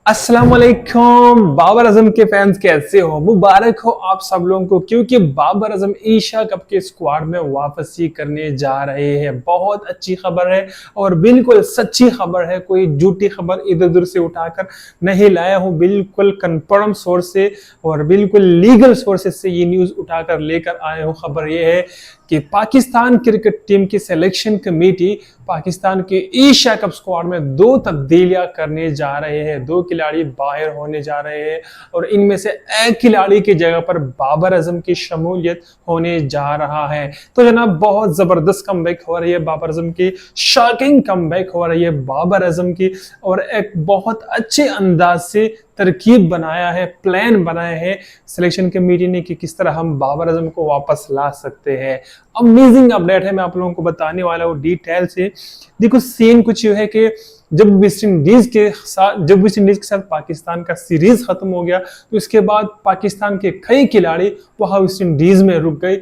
अस्सलाम वालेकुम। बाबर आजम के फैंस कैसे हो? मुबारक हो आप सब लोगों को, क्योंकि बाबर आजम एशिया कप के स्क्वाड में वापसी करने जा रहे हैं। बहुत अच्छी खबर है और बिल्कुल सच्ची खबर है, कोई झूठी खबर इधर उधर से उठाकर नहीं लाया हूं। बिल्कुल कंफर्म सोर्स से और बिल्कुल लीगल सोर्सेस से ये न्यूज उठाकर लेकर आए हूं। खबर ये है कि पाकिस्तान क्रिकेट टीम की सिलेक्शन कमेटी पाकिस्तान के एशिया कप स्क्वाड में दो तब्दीलियां करने जा रहे हैं। दो खिलाड़ी बाहर होने जा रहे हैं और इनमें से एक खिलाड़ी की जगह पर बाबर आजम की शमूलियत होने जा रहा है। तो जनाब, बहुत जबरदस्त कमबैक हो रही है बाबर आजम की, शॉकिंग कमबैक हो रही है बाबर आजम की, और एक बहुत अच्छे अंदाज से तरकीब बनाया है, प्लान बनाया है सिलेक्शन कमेटी ने कि किस तरह हम बाबर आजम को वापस ला सकते हैं। अमेजिंग अपडेट है, मैं आप लोगों को बताने वाला हूँ डिटेल से। देखो, सीन कुछ ये है कि जब वेस्ट इंडीज के साथ पाकिस्तान का सीरीज खत्म हो गया, तो इसके बाद पाकिस्तान के कई खिलाड़ी वहां वेस्ट इंडीज में रुक गए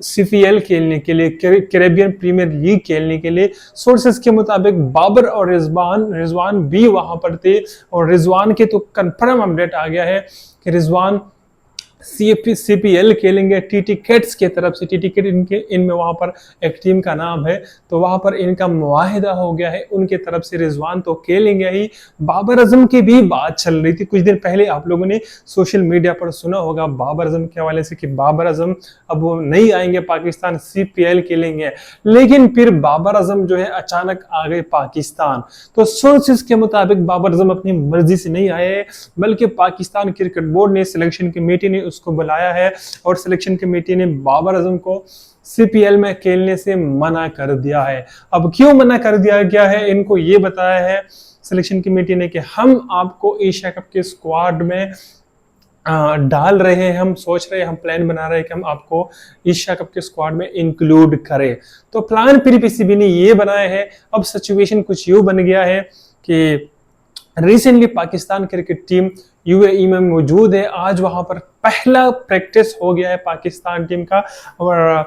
सीपीएल खेलने के लिए, कैरेबियन प्रीमियर लीग खेलने के लिए। सोर्सेस के मुताबिक बाबर और रिजवान भी वहां पर थे, और रिजवान के तो कंफर्म अपडेट आ गया है कि रिजवान सीपीएल खेलेंगे टीटी कैट्स की तरफ से। टीटी कैट इनमें वहां पर एक टीम का नाम है, तो वहां पर इनका मुआहिदा हो गया है उनके तरफ से। रिजवान तो खेलेंगे ही। बाबर आजम की भी बात चल रही थी कुछ दिन पहले, आप लोगों ने सोशल मीडिया पर सुना होगा बाबर आजम के हवाले से कि बाबर आजम अब वो नहीं आएंगे पाकिस्तान, सीपीएल खेलेंगे। लेकिन फिर बाबर आजम जो है अचानक आ गए पाकिस्तान। तो सोर्सेस के मुताबिक बाबर आजम अपनी मर्जी से नहीं आए, बल्कि पाकिस्तान क्रिकेट बोर्ड ने, सिलेक्शन कमेटी ने उसको बुलाया है, और सिलेक्शन कमेटी ने बाबर आजम को सीपीएल में खेलने से मना कर दिया है। अब क्यों मना कर दिया गया है, इनको ये बताया है सिलेक्शन कमेटी ने कि हम आपको एशिया कप के स्क्वाड में डाल रहे हैं, हम सोच रहे हैं, हम प्लान बना रहे हैं कि हम आपको एशिया कप के स्क्वाड में इंक्लूड करें। तो प्लान फिर पीसीबी ने ये बनाया है। अब सिचुएशन कुछ यूं बन गया है कि recently Pakistan cricket team UAE में मौजूद है। आज वहां पर पहला प्रैक्टिस हो गया है पाकिस्तान टीम का, और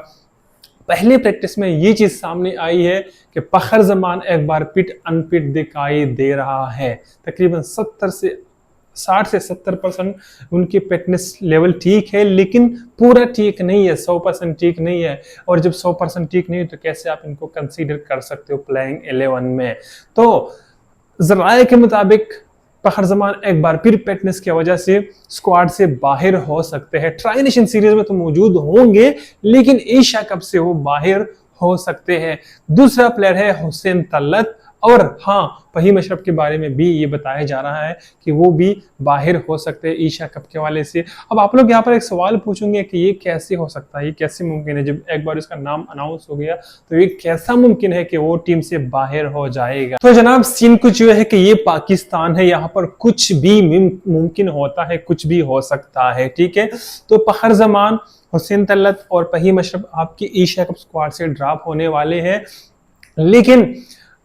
पहले प्रैक्टिस में ये चीज सामने आई है कि फखर जमान एक बार फिट अनफिट दिखाई दे रहा है। तकरीबन 60 से 70% उनकी फिटनेस लेवल ठीक है, लेकिन पूरा ठीक नहीं है, 100% ठीक नहीं है। और जब 100% ठीक नहीं है तो कैसे आप इनको कंसीडर कर सकते हो प्लेइंग 11 में? तो जराये के मुताबिक फखर जमान एक बार फिर फिटनेस की वजह से स्क्वाड से बाहर हो सकते हैं। ट्राई नेशन सीरीज में तो मौजूद होंगे, लेकिन एशिया कप से वो बाहर हो सकते हैं। दूसरा प्लेयर है हुसैन तलत, और हाँ, फहीम अशरफ के बारे में भी ये बताया जा रहा है कि वो भी बाहर हो सकते हैं एशिया कप के हवाले से। अब आप लोग यहाँ पर एक सवाल पूछेंगे कि ये कैसे हो सकता है, ये कैसे मुमकिन है? जब एक बार इसका नाम अनाउंस हो गया तो ये कैसा मुमकिन है कि वो टीम से बाहर हो जाएगा? तो जनाब, सीन कुछ ये है कि ये पाकिस्तान है, यहाँ पर कुछ भी मुमकिन होता है, कुछ भी हो सकता है, ठीक है। तो फखर जमान, हुसैन तलत और फहीम अशरफ आपकी एशिया कप स्क्वाड से ड्रॉप होने वाले हैं। लेकिन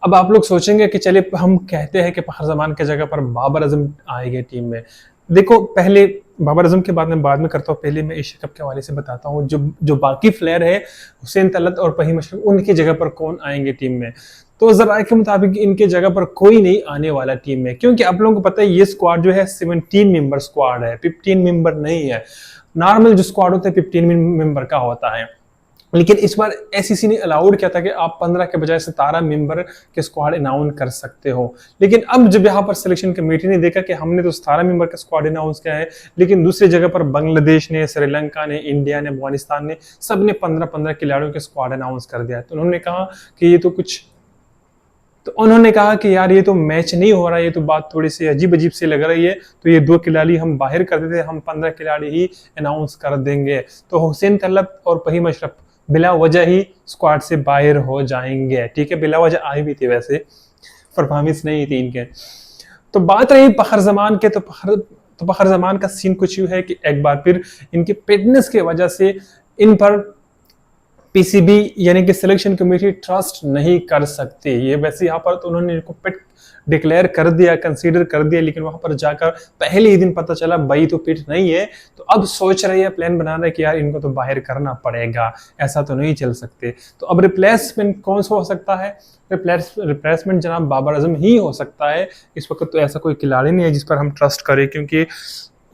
अब आप लोग सोचेंगे कि चलिए हम कहते हैं कि फखर जमान की जगह पर बाबर आजम आएंगे टीम में। देखो, पहले बाबर आजम के बाद में करता हूँ, पहले मैं एशिया कप के हवाले से बताता हूँ जो बाकी प्लेयर है हुसैन तलत और फहीम अशरफ, उनकी जगह पर कौन आएंगे टीम में। तो जराये के मुताबिक इनके जगह पर कोई नहीं आने वाला टीम में, क्योंकि आप लोगों को पता है ये स्क्वाड जो है 17 मेंबर स्क्वाड है, 15 मेंबर नहीं है। नॉर्मल जो स्क्वाड होता है 15 मेंबर का होता है, लेकिन इस बार एसीसी ने अलाउड किया था कि आप 15 के बजाय 17 मेंबर के स्क्वाड अनाउंस कर सकते हो। लेकिन अब जब यहाँ पर सिलेक्शन कमेटी ने देखा कि हमने तो 17 मेंबर का स्क्वाड अनाउंस किया है, लेकिन दूसरी जगह पर बांग्लादेश ने, श्रीलंका ने, इंडिया ने, अफगानिस्तान ने, सबने 15-15 खिलाड़ियों के स्क्वाड अनाउंस कर दिया। तो उन्होंने कहा कि यार ये तो मैच नहीं हो रहा है, ये तो बात थोड़ी सी अजीब अजीब सी लग रही है, तो ये 2 खिलाड़ी हम बाहर कर देते, हम 15 खिलाड़ी ही अनाउंस कर देंगे। तो हुसैन तलत और फहीम अशरफ बिला वजह ही स्क्वाड से बाहर हो जाएंगे, ठीक है। बिला वजह आई भी थी, वैसे परफॉर्मेंस नहीं थी इनके। तो बात रही फखर जमान के, तो फखर जमान का सीन कुछ यूं है कि एक बार फिर इनकी फिटनेस की वजह से इन पर पीसीबी यानी कि सिलेक्शन कमेटी ट्रस्ट नहीं कर सकती। ये वैसे यहाँ पर तो उन्होंने इनको पिट डिक्लेयर कर दिया, कंसीडर कर दिया, लेकिन वहां पर जाकर पहले ही दिन पता चला भाई तो पिट नहीं है। तो अब सोच रही है, प्लान बना रहे कि यार इनको तो बाहर करना पड़ेगा, ऐसा तो नहीं चल सकते। तो अब रिप्लेसमेंट कौन सा हो सकता है? रिप्लेसमेंट जनाब बाबर आजम ही हो सकता है। इस वक्त तो ऐसा कोई खिलाड़ी नहीं है जिस पर हम ट्रस्ट करें, क्योंकि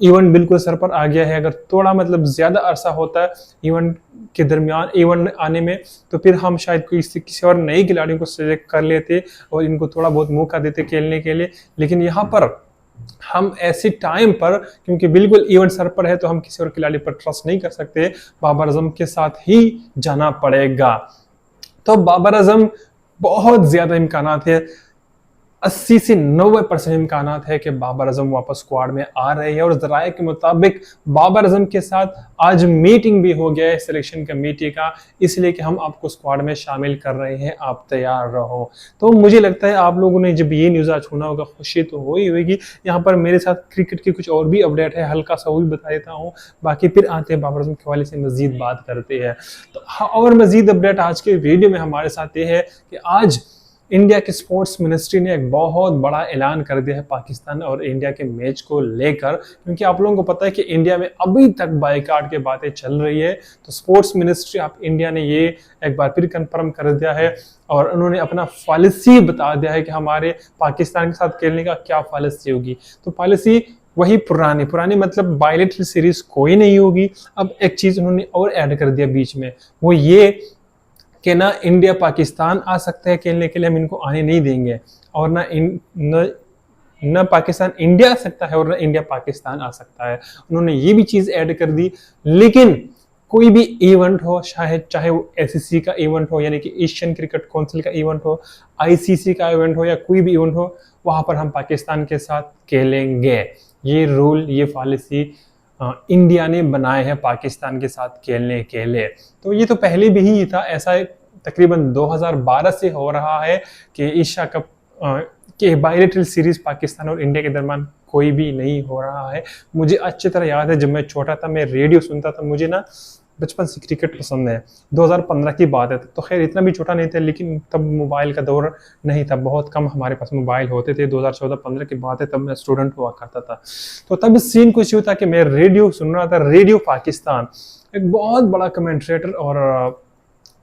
इवेंट बिल्कुल सर पर आ गया है। अगर थोड़ा मतलब ज्यादा अरसा होता है इवेंट के दरमियान इवेंट आने में, तो फिर हम शायद किसी और नए खिलाड़ियों को सिलेक्ट कर लेते और इनको थोड़ा बहुत मौका देते खेलने के लिए। लेकिन यहाँ पर हम ऐसे टाइम पर, क्योंकि बिल्कुल इवेंट सर पर है, तो हम किसी और खिलाड़ी पर ट्रस्ट नहीं कर सकते, बाबर आजम के साथ ही जाना पड़ेगा। तो बाबर आजम बहुत ज्यादा इम्कानात है, 80 से 90% इम्कानात है कि बाबर आजम वापस स्क्वाड में आ रहे हैं। और जराये के मुताबिक बाबर आजम के साथ आज मीटिंग भी हो गया है सिलेक्शन कमेटी का, इसलिए कि हम आपको स्क्वाड में शामिल कर रहे हैं, आप तैयार रहो। तो मुझे लगता है आप लोगों ने जब ये न्यूज़ आज सुना होगा, खुशी तो हो ही होगी। यहाँ पर मेरे साथ क्रिकेट की कुछ और भी अपडेट है, हल्का सा वो भी बता देता हूँ, बाकी फिर आते हैं बाबर आजम के हवाले से मजीद बात करते हैं। तो और मजीद अपडेट आज के वीडियो में हमारे साथ ये है कि आज इंडिया के स्पोर्ट्स मिनिस्ट्री ने एक बहुत बड़ा ऐलान कर दिया है पाकिस्तान और इंडिया के मैच को लेकर, क्योंकि आप लोगों को पता है कि इंडिया में अभी तक बाइकाट की बातें चल रही है। तो स्पोर्ट्स मिनिस्ट्री ऑफ इंडिया ने ये एक बार फिर कंफर्म कर दिया है और उन्होंने अपना पॉलिसी बता दिया है कि हमारे पाकिस्तान के साथ खेलने का क्या पॉलिसी होगी। तो पॉलिसी वही पुरानी मतलब बायलैटरल सीरीज कोई नहीं होगी। अब एक चीज उन्होंने और ऐड कर दिया बीच में, वो ये कि ना इंडिया पाकिस्तान आ सकते हैं खेलने के लिए, हम इनको आने नहीं देंगे, और न पाकिस्तान इंडिया आ सकता है और न इंडिया पाकिस्तान आ सकता है। उन्होंने ये भी चीज ऐड कर दी। लेकिन कोई भी इवेंट हो, चाहे वो एसीसी का इवेंट हो यानी कि एशियन क्रिकेट काउंसिल का इवेंट हो, आईसीसी का इवेंट हो या कोई भी इवेंट हो, वहां पर हम पाकिस्तान के साथ खेलेंगे। ये रूल, ये पॉलिसी इंडिया ने बनाए हैं पाकिस्तान के साथ खेलने के लिए। तो ये तो पहले भी ही था, ऐसा तकरीबन 2012 से हो रहा है कि एशिया कप के बायलैटरल सीरीज पाकिस्तान और इंडिया के दरमियान कोई भी नहीं हो रहा है। मुझे अच्छी तरह याद है, जब मैं छोटा था मैं रेडियो सुनता था, मुझे ना बचपन से क्रिकेट पसंद है। 2015 की बात है, तो खैर इतना भी छोटा नहीं था, लेकिन तब मोबाइल का दौर नहीं था, बहुत कम हमारे पास मोबाइल होते थे। 2014-15 की बात है, तब मैं स्टूडेंट हुआ करता था। तो तब सीन कुछ यूँ था कि मैं रेडियो सुन रहा था, रेडियो पाकिस्तान। एक बहुत बड़ा कमेंट्रेटर और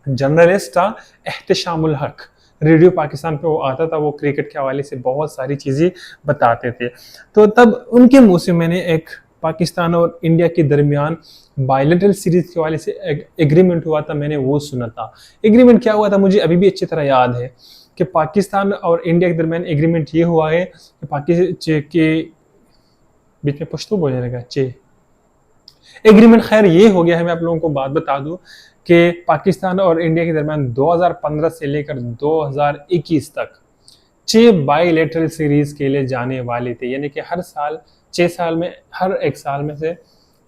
जर्नलिस्ट था एहतशामुल हक, रेडियो पाकिस्तान पे वो आता था, वो क्रिकेट के हवाले से बहुत सारी चीज़ें बताते थे। तो तब उनके मुंह से मैंने एक पाकिस्तान और इंडिया के दरमियान बायलैटरल सीरीज के हवाले से एग्रीमेंट हुआ था, मैंने वो सुना था। एग्रीमेंट क्या हुआ था मुझे अभी भी अच्छी तरह याद है कि पाकिस्तान और इंडिया के दरमियान एग्रीमेंट ये हुआ है कि पाकिस्तान के बीच में पश्तो बोलने लगा चे एग्रीमेंट, खैर ये हो गया है। मैं आप लोगों को बात बता दूं कि पाकिस्तान और इंडिया के दरमियान 2015 से लेकर 2021 तक 6 बायलैटरल सीरीज खेले जाने वाले थे, यानी कि हर साल 6 साल में, हर एक साल में से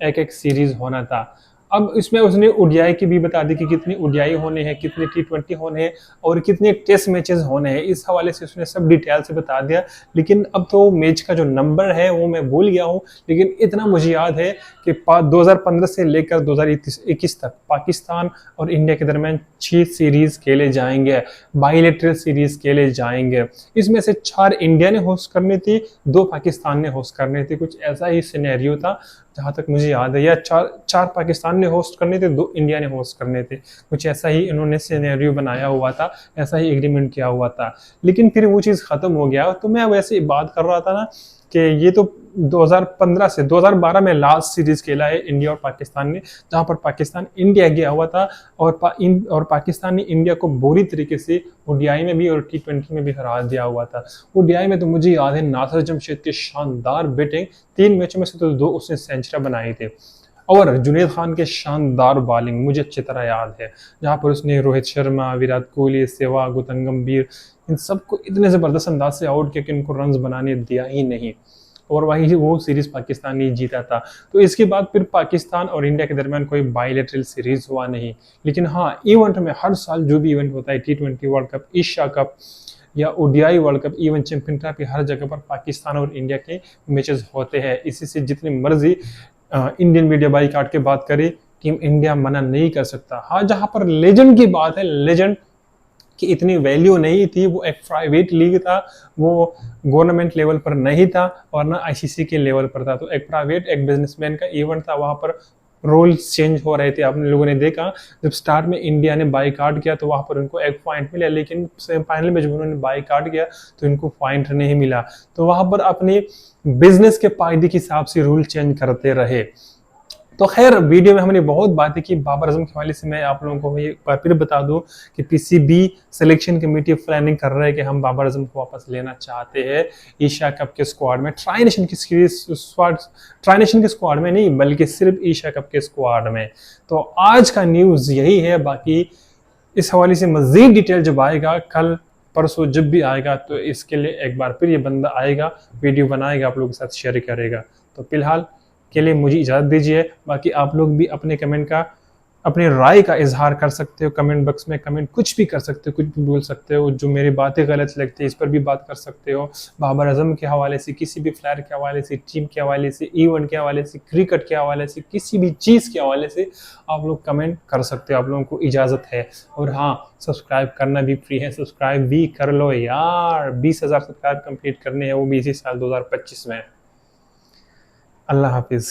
एक एक सीरीज होना था। अब इसमें उसने ओडीआई की भी बता दी कि कितनी ओडीआई होने हैं, कितने टी20 होने हैं और कितने टेस्ट मैचेस होने हैं। इस हवाले से उसने सब डिटेल से बता दिया। लेकिन अब तो मैच का जो नंबर है वो मैं भूल गया हूँ, लेकिन इतना मुझे याद है कि 2015 से लेकर 2021 तक पाकिस्तान और इंडिया के दरमियान 6 सीरीज खेले जाएंगे, बायलैटरल सीरीज खेले जाएंगे। इसमें से 4 इंडिया ने होस्ट करनी थी, 2 पाकिस्तान ने होस्ट करनी थी, कुछ ऐसा ही सिनेरियो था जहां तक मुझे याद है, या चार पाकिस्तान ने होस्ट करने थे, 2 इंडिया ने होस्ट करने थे, कुछ ऐसा ही इन्होंने सिनेरियो बनाया हुआ था, ऐसा ही एग्रीमेंट किया हुआ था। लेकिन फिर वो चीज़ खत्म हो गया। तो मैं वैसे बात कर रहा था ना कि ये तो 2015 से 2012 में लास्ट सीरीज खेला है इंडिया और पाकिस्तान ने, जहां पर पाकिस्तान इंडिया गया हुआ था और पाकिस्तान ने इंडिया को बुरी तरीके से ओडीआई में भी और टी20 में भी हरा दिया हुआ था। ओडीआई में तो मुझे याद है नासिर जमशेद की शानदार बैटिंग, 3 मैचों में से तो 2 उसने सेंचुरी बनाई थी, और जुनैद खान के शानदार बॉलिंग मुझे अच्छी तरह याद है, जहां पर उसने रोहित शर्मा, विराट कोहली, सहवाग, गौतम गंभीर, इन सबको इतने ज़बरदस्त अंदाज से आउट किया कि इनको रन्स बनाने दिया ही नहीं, और वही वो सीरीज पाकिस्तान ने जीता था। तो इसके बाद फिर पाकिस्तान और इंडिया के दरमियान कोई बायलैटरल सीरीज हुआ नहीं। लेकिन हाँ, इवेंट में हर साल जो भी इवेंट होता है, टी20 वर्ल्ड कप, एशिया कप या ODI world cup, even champion trophy, हर जगह पर पाकिस्तान और इंडिया के मैचेस होते हैं। इसी से जितनी मर्जी इंडियन मीडिया बाइकाट के बात करे, टीम इंडिया मना नहीं कर सकता। हाँ, जहां पर लेजेंड की बात है, लेजेंड की इतनी वैल्यू नहीं थी, वो एक प्राइवेट लीग था, वो गवर्नमेंट लेवल पर नहीं था और ना आईसीसी के लेवल पर था। तो एक प्राइवेट, एक बिजनेसमैन का इवेंट था, वहां पर रूल्स चेंज हो रहे थे। आपने लोगों ने देखा जब स्टार्ट में इंडिया ने बाईकाट किया तो वहां पर उनको एक पॉइंट मिला, लेकिन सेमीफाइनल में जब उन्होंने बाईकाट किया तो इनको पॉइंट नहीं मिला। तो वहां पर अपने बिजनेस के फायदे के हिसाब से रूल चेंज करते रहे। तो खैर, वीडियो में हमने बहुत बातें की बाबर आजम के हवाले से। मैं आप लोगों को एक बार फिर बता दूं कि पीसीबी सिलेक्शन कमेटी प्लानिंग कर रहा है कि हम बाबर आजम को वापस लेना चाहते हैं एशिया कप के स्क्वाड में, ट्राई नेशन की सीरीज स्क्वाड, ट्राई नेशन के स्क्वाड में नहीं बल्कि सिर्फ एशिया कप के स्क्वाड में। तो आज का न्यूज यही है। बाकी इस हवाले से मजीद डिटेल जब आएगा, कल परसों जब भी आएगा, तो इसके लिए एक बार फिर ये बंदा आएगा, वीडियो बनाएगा, आप लोगों के साथ शेयर करेगा। तो फिलहाल के लिए मुझे इजाज़त दीजिए। बाकी आप लोग भी अपने कमेंट का, अपनी राय का इजहार कर सकते हो कमेंट बॉक्स में, कमेंट कुछ भी कर सकते हो, कुछ भी बोल सकते हो। जो मेरी बातें गलत लगती है इस पर भी बात कर सकते हो। बाबर आजम के हवाले से, किसी भी प्लेयर के हवाले से, टीम के हवाले से, इवेंट के हवाले से, क्रिकेट के हवाले से, किसी भी चीज़ के हवाले से आप लोग कमेंट कर सकते हो, आप लोगों को इजाज़त है। और हाँ, सब्सक्राइब करना भी फ्री है, सब्सक्राइब भी कर लो यार। 20,000 सब्सक्राइब कंप्लीट करने हैं, वो भी इसी साल 2025 में। अल्लाह हाफिज़।